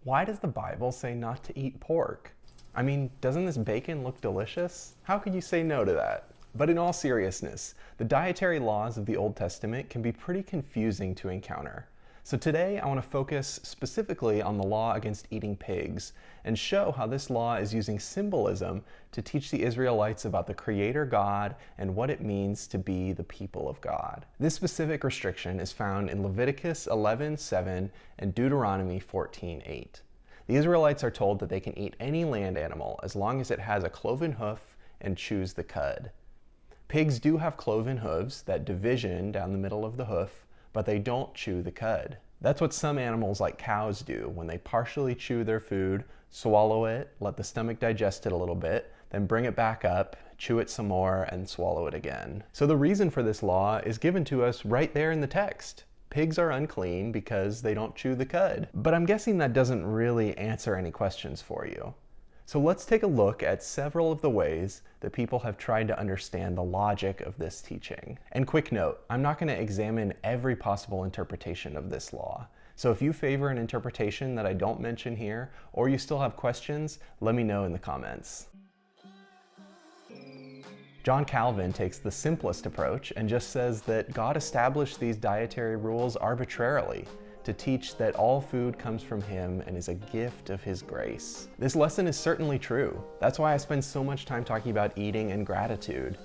Why does the Bible say not to eat pork? I mean, doesn't this bacon look delicious? How could you say no to that? But in all seriousness, the dietary laws of the Old Testament can be pretty confusing to encounter. So today I want to focus specifically on the law against eating pigs and show how this law is using symbolism to teach the Israelites about the Creator God and what it means to be the people of God. This specific restriction is found in Leviticus 11:7 and Deuteronomy 14:8. The Israelites are told that they can eat any land animal as long as it has a cloven hoof and chews the cud. Pigs do have cloven hooves, that division down the middle of the hoof, but they don't chew the cud. That's what some animals like cows do when they partially chew their food, swallow it, let the stomach digest it a little bit, then bring it back up, chew it some more, and swallow it again. So the reason for this law is given to us right there in the text. Pigs are unclean because they don't chew the cud. But I'm guessing that doesn't really answer any questions for you. So let's take a look at several of the ways that people have tried to understand the logic of this teaching. And quick note, I'm not going to examine every possible interpretation of this law. So if you favor an interpretation that I don't mention here, or you still have questions, let me know in the comments. John Calvin takes the simplest approach and just says that God established these dietary rules arbitrarily to teach that all food comes from Him and is a gift of His grace. This lesson is certainly true. That's why I spend so much time talking about eating and gratitude.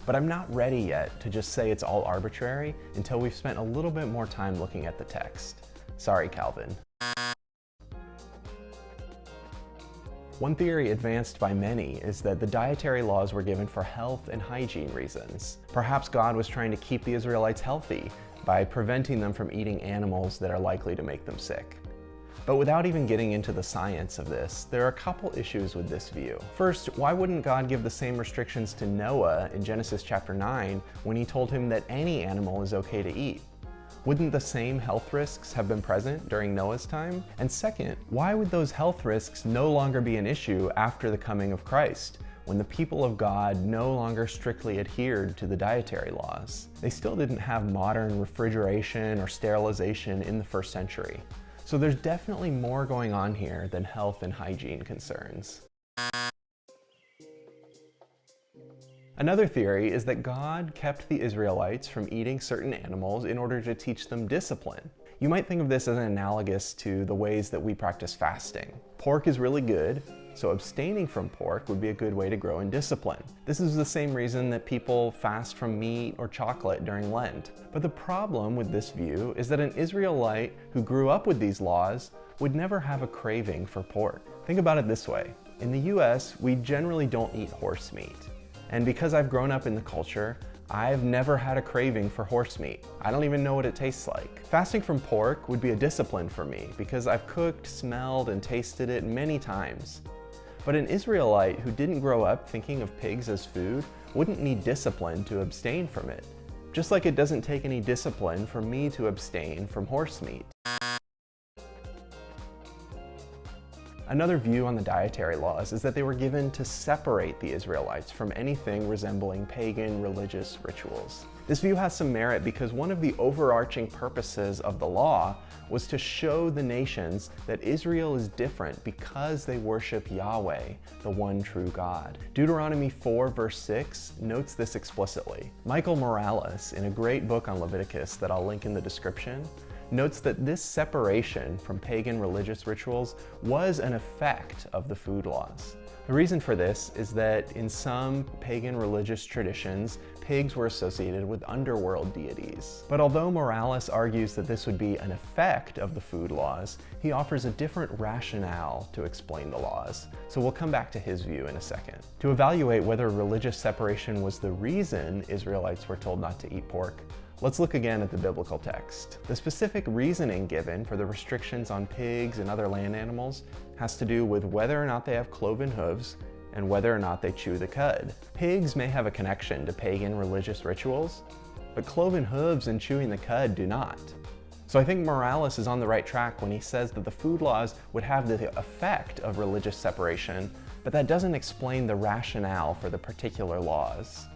But I'm not ready yet to just say it's all arbitrary until we've spent a little bit more time looking at the text. Sorry, Calvin. One theory advanced by many is that the dietary laws were given for health and hygiene reasons. Perhaps God was trying to keep the Israelites healthy by preventing them from eating animals that are likely to make them sick. But without even getting into the science of this, there are a couple issues with this view. First, why wouldn't God give the same restrictions to Noah in Genesis chapter 9 when He told him that any animal is okay to eat? Wouldn't the same health risks have been present during Noah's time? And second, why would those health risks no longer be an issue after the coming of Christ, when the people of God no longer strictly adhered to the dietary laws? They still didn't have modern refrigeration or sterilization in the first century. So there's definitely more going on here than health and hygiene concerns. Another theory is that God kept the Israelites from eating certain animals in order to teach them discipline. You might think of this as analogous to the ways that we practice fasting. Pork is really good, so abstaining from pork would be a good way to grow in discipline. This is the same reason that people fast from meat or chocolate during Lent. But the problem with this view is that an Israelite who grew up with these laws would never have a craving for pork. Think about it this way. In the US, we generally don't eat horse meat. And because I've grown up in the culture, I've never had a craving for horse meat. I don't even know what it tastes like. Fasting from pork would be a discipline for me because I've cooked, smelled, and tasted it many times. But an Israelite who didn't grow up thinking of pigs as food wouldn't need discipline to abstain from it. Just like it doesn't take any discipline for me to abstain from horse meat. Another view on the dietary laws is that they were given to separate the Israelites from anything resembling pagan religious rituals. This view has some merit because one of the overarching purposes of the law was to show the nations that Israel is different because they worship Yahweh, the one true God. Deuteronomy 4 verse 6 notes this explicitly. Michael Morales, in a great book on Leviticus that I'll link in the description, notes that this separation from pagan religious rituals was an effect of the food laws. The reason for this is that in some pagan religious traditions, pigs were associated with underworld deities. But although Morales argues that this would be an effect of the food laws, he offers a different rationale to explain the laws. So we'll come back to his view in a second. To evaluate whether religious separation was the reason Israelites were told not to eat pork, let's look again at the biblical text. The specific reasoning given for the restrictions on pigs and other land animals has to do with whether or not they have cloven hooves and whether or not they chew the cud. Pigs may have a connection to pagan religious rituals, but cloven hooves and chewing the cud do not. So I think Morales is on the right track when he says that the food laws would have the effect of religious separation, but that doesn't explain the rationale for the particular laws.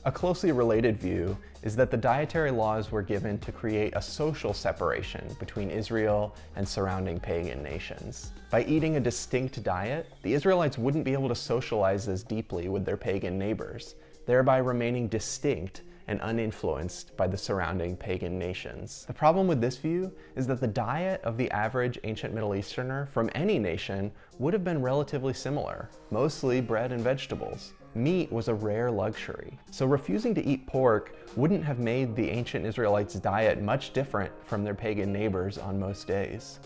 A closely related view is that the dietary laws were given to create a social separation between Israel and surrounding pagan nations. By eating a distinct diet, the Israelites wouldn't be able to socialize as deeply with their pagan neighbors, thereby remaining distinct and uninfluenced by the surrounding pagan nations. The problem with this view is that the diet of the average ancient Middle Easterner from any nation would have been relatively similar, mostly bread and vegetables. Meat was a rare luxury, so refusing to eat pork wouldn't have made the ancient Israelites' diet much different from their pagan neighbors on most days.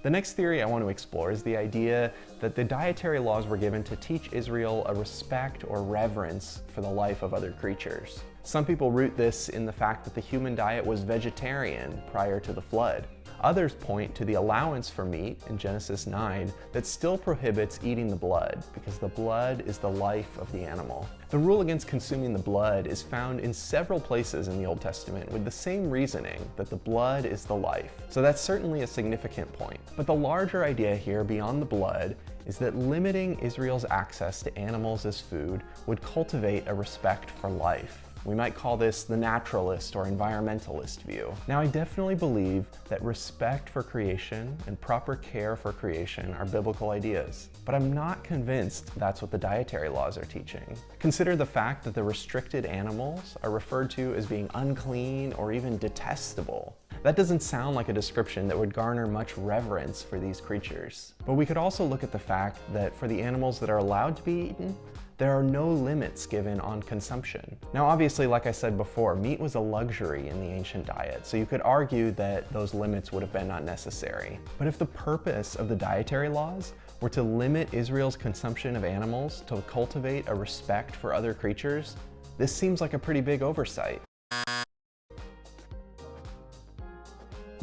The next theory I want to explore is the idea that the dietary laws were given to teach Israel a respect or reverence for the life of other creatures. Some people root this in the fact that the human diet was vegetarian prior to the flood. Others point to the allowance for meat in Genesis 9 that still prohibits eating the blood, because the blood is the life of the animal. The rule against consuming the blood is found in several places in the Old Testament with the same reasoning, that the blood is the life. So that's certainly a significant point. But the larger idea here beyond the blood is that limiting Israel's access to animals as food would cultivate a respect for life. We might call this the naturalist or environmentalist view. Now, I definitely believe that respect for creation and proper care for creation are biblical ideas, but I'm not convinced that's what the dietary laws are teaching. Consider the fact that the restricted animals are referred to as being unclean or even detestable. That doesn't sound like a description that would garner much reverence for these creatures. But we could also look at the fact that for the animals that are allowed to be eaten, there are no limits given on consumption. Now, obviously, like I said before, meat was a luxury in the ancient diet, so you could argue that those limits would have been unnecessary. But if the purpose of the dietary laws were to limit Israel's consumption of animals to cultivate a respect for other creatures, this seems like a pretty big oversight.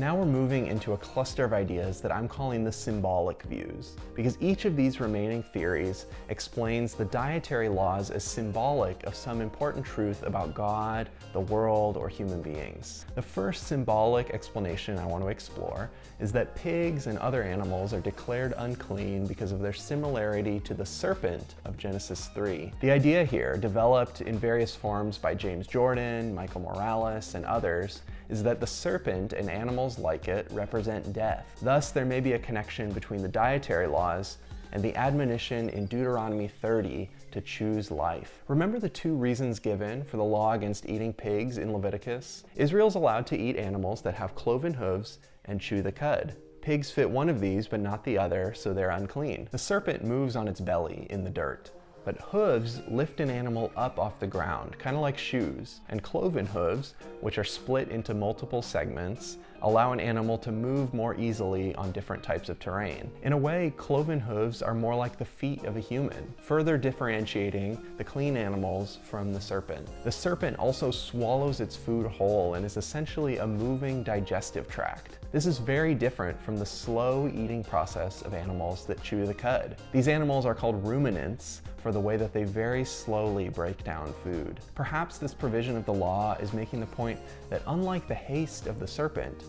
Now we're moving into a cluster of ideas that I'm calling the symbolic views, because each of these remaining theories explains the dietary laws as symbolic of some important truth about God, the world, or human beings. The first symbolic explanation I want to explore is that pigs and other animals are declared unclean because of their similarity to the serpent of Genesis 3. The idea here, developed in various forms by James Jordan, Michael Morales, and others, is that the serpent and animals like it represent death. Thus, there may be a connection between the dietary laws and the admonition in Deuteronomy 30 to choose life. Remember the two reasons given for the law against eating pigs in Leviticus? Israel's allowed to eat animals that have cloven hooves and chew the cud. Pigs fit one of these but not the other, so they're unclean. The serpent moves on its belly in the dirt. But hooves lift an animal up off the ground, kind of like shoes. And cloven hooves, which are split into multiple segments, allow an animal to move more easily on different types of terrain. In a way, cloven hooves are more like the feet of a human, further differentiating the clean animals from the serpent. The serpent also swallows its food whole and is essentially a moving digestive tract. This is very different from the slow eating process of animals that chew the cud. These animals are called ruminants for the way that they very slowly break down food. Perhaps this provision of the law is making the point that unlike the haste of the serpent,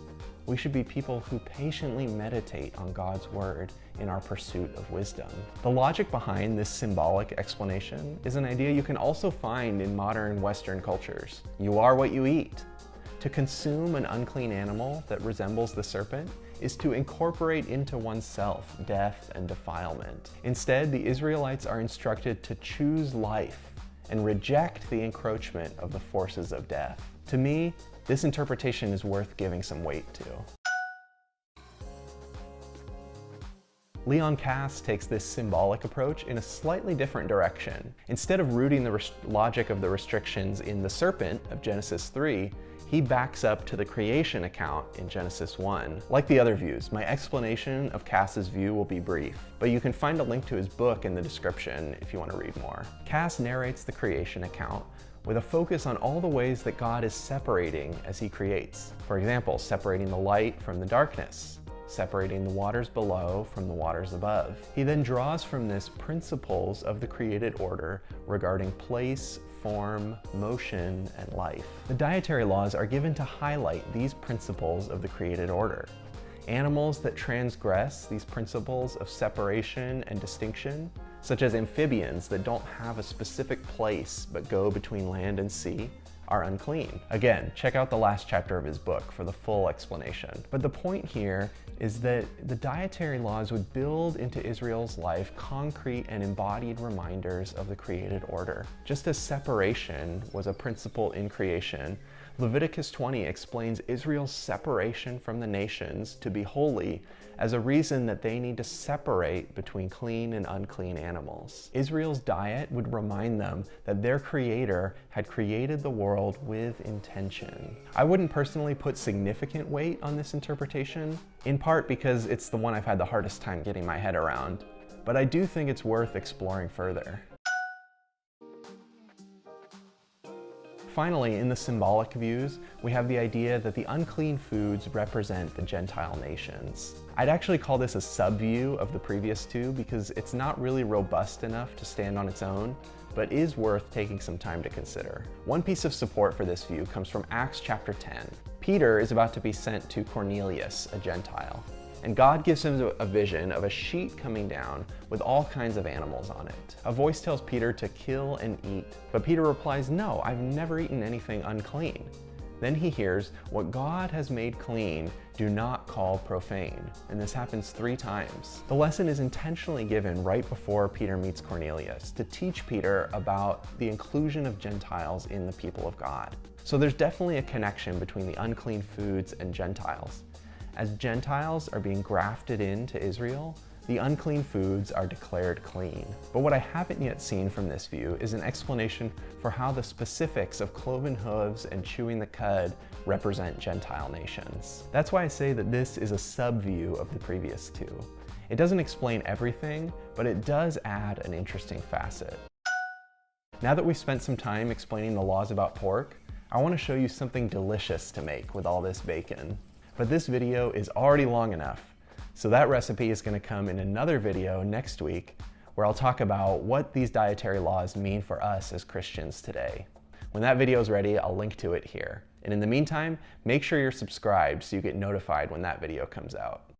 we should be people who patiently meditate on God's word in our pursuit of wisdom. The logic behind this symbolic explanation is an idea you can also find in modern Western cultures. You are what you eat. To consume an unclean animal that resembles the serpent is to incorporate into oneself death and defilement. Instead, the Israelites are instructed to choose life and reject the encroachment of the forces of death. To me, this interpretation is worth giving some weight to. Leon Kass takes this symbolic approach in a slightly different direction. Instead of rooting the logic of the restrictions in the serpent of Genesis 3, he backs up to the creation account in Genesis 1. Like the other views, my explanation of Kass's view will be brief, but you can find a link to his book in the description if you want to read more. Kass narrates the creation account with a focus on all the ways that God is separating as he creates. For example, separating the light from the darkness, separating the waters below from the waters above. He then draws from this principles of the created order regarding place, form, motion, and life. The dietary laws are given to highlight these principles of the created order. Animals that transgress these principles of separation and distinction such as amphibians that don't have a specific place but go between land and sea, are unclean. Again, check out the last chapter of his book for the full explanation. But the point here is that the dietary laws would build into Israel's life concrete and embodied reminders of the created order. Just as separation was a principle in creation, Leviticus 20 explains Israel's separation from the nations to be holy as a reason that they need to separate between clean and unclean animals. Israel's diet would remind them that their Creator had created the world with intention. I wouldn't personally put significant weight on this interpretation, in part because it's the one I've had the hardest time getting my head around, but I do think it's worth exploring further. Finally, in the symbolic views, we have the idea that the unclean foods represent the Gentile nations. I'd actually call this a sub-view of the previous two because it's not really robust enough to stand on its own, but is worth taking some time to consider. One piece of support for this view comes from Acts chapter 10. Peter is about to be sent to Cornelius, a Gentile, and God gives him a vision of a sheet coming down with all kinds of animals on it. A voice tells Peter to kill and eat, but Peter replies, "No, I've never eaten anything unclean." Then he hears, "What God has made clean, do not call profane." And this happens 3 times. The lesson is intentionally given right before Peter meets Cornelius to teach Peter about the inclusion of Gentiles in the people of God. So there's definitely a connection between the unclean foods and Gentiles. As Gentiles are being grafted into Israel, the unclean foods are declared clean. But what I haven't yet seen from this view is an explanation for how the specifics of cloven hooves and chewing the cud represent Gentile nations. That's why I say that this is a sub-view of the previous two. It doesn't explain everything, but it does add an interesting facet. Now that we've spent some time explaining the laws about pork, I want to show you something delicious to make with all this bacon. But this video is already long enough, so that recipe is going to come in another video next week where I'll talk about what these dietary laws mean for us as Christians today. When that video is ready, I'll link to it here. And in the meantime, make sure you're subscribed so you get notified when that video comes out.